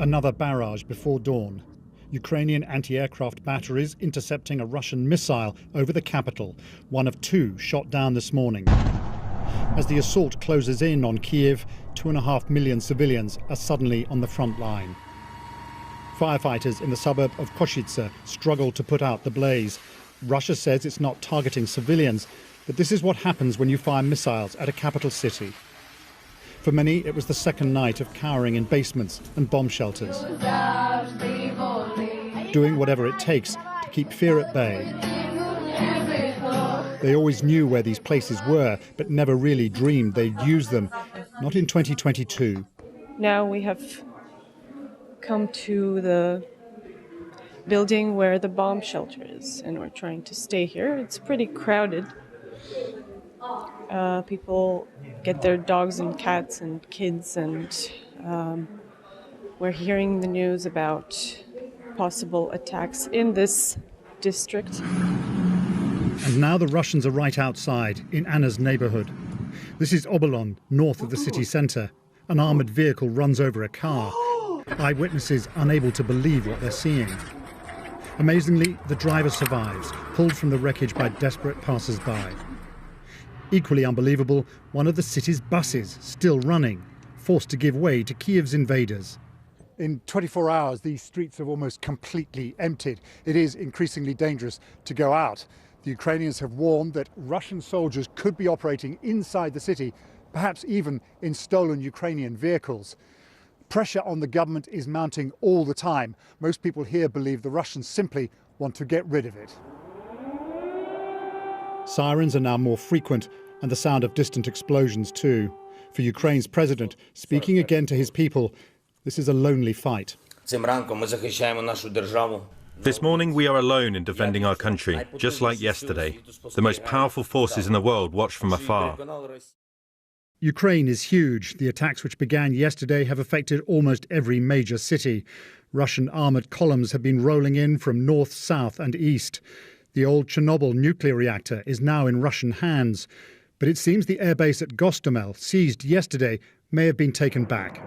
Another barrage before dawn. Ukrainian anti-aircraft batteries intercepting a Russian missile over the capital, one of two shot down this morning. As the assault closes in on Kyiv, 2.5 million civilians are suddenly on the front line. Firefighters in the suburb of Koshitsa struggle to put out the blaze. Russia says it's not targeting civilians, but this is what happens when you fire missiles at a capital city. For many, it was the second night of cowering in basements and bomb shelters, doing whatever it takes to keep fear at bay. They always knew where these places were, but never really dreamed they'd use them. Not in 2022. Now we have come to the building where the bomb shelter is, and we're trying to stay here. It's pretty crowded. People get their dogs and cats and kids, and we're hearing the news about possible attacks in this district. And now the Russians are right outside, in Anna's neighbourhood. This is Obolon, north of the city centre. An armoured vehicle runs over a car. Eyewitnesses unable to believe what they're seeing. Amazingly, the driver survives, pulled from the wreckage by desperate passers-by. Equally unbelievable, one of the city's buses, still running, forced to give way to Kyiv's invaders. In 24 hours, these streets have almost completely emptied. It is increasingly dangerous to go out. The Ukrainians have warned that Russian soldiers could be operating inside the city, perhaps even in stolen Ukrainian vehicles. Pressure on the government is mounting all the time. Most people here believe the Russians simply want to get rid of it. Sirens are now more frequent, and the sound of distant explosions too. For Ukraine's president, speaking again to his people, this is a lonely fight. This morning we are alone in defending our country, just like yesterday. The most powerful forces in the world watch from afar. Ukraine is huge. The attacks which began yesterday have affected almost every major city. Russian armoured columns have been rolling in from north, south and east. The old Chernobyl nuclear reactor is now in Russian hands. But it seems the airbase at Gostomel, seized yesterday, may have been taken back.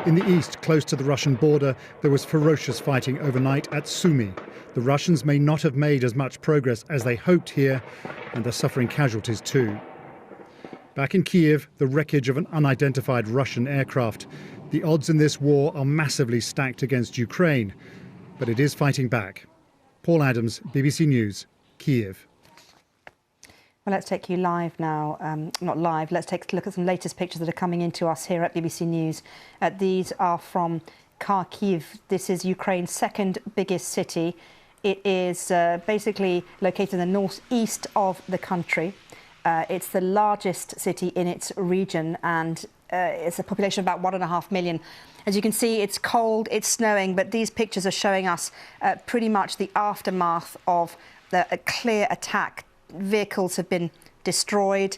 In the east, close to the Russian border, there was ferocious fighting overnight at Sumy. The Russians may not have made as much progress as they hoped here, and they're suffering casualties too. Back in Kyiv, the wreckage of an unidentified Russian aircraft. The odds in this war are massively stacked against Ukraine, but it is fighting back. Paul Adams, BBC News, Kyiv. Well, let's take you live now. Not live, let's take a look at some latest pictures that are coming into us here at BBC News. These are from Kyiv. This is Ukraine's second biggest city. It is basically located in the northeast of the country. It's the largest city in its region, and it's a population of about 1.5 million. As you can see, it's cold, it's snowing, but these pictures are showing us pretty much the aftermath of a clear attack. Vehicles have been destroyed,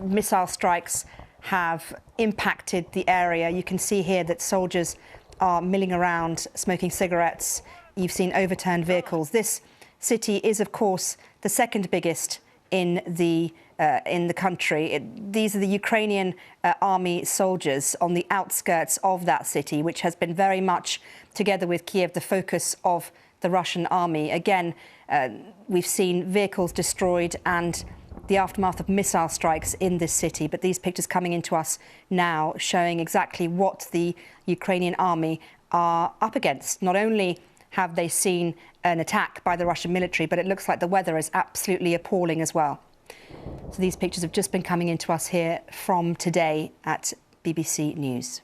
missile strikes have impacted the area. You can see here that soldiers are milling around, smoking cigarettes. You've seen overturned vehicles. This city is, of course, the second biggest in the country. These are the Ukrainian army soldiers on the outskirts of that city, which has been very much, together with Kyiv, the focus of the Russian army. Again, we've seen vehicles destroyed and the aftermath of missile strikes in this city. But these pictures coming into us now showing exactly what the Ukrainian army are up against. Not only have they seen an attack by the Russian military, but it looks like the weather is absolutely appalling as well. So these pictures have just been coming into us here from today at BBC News.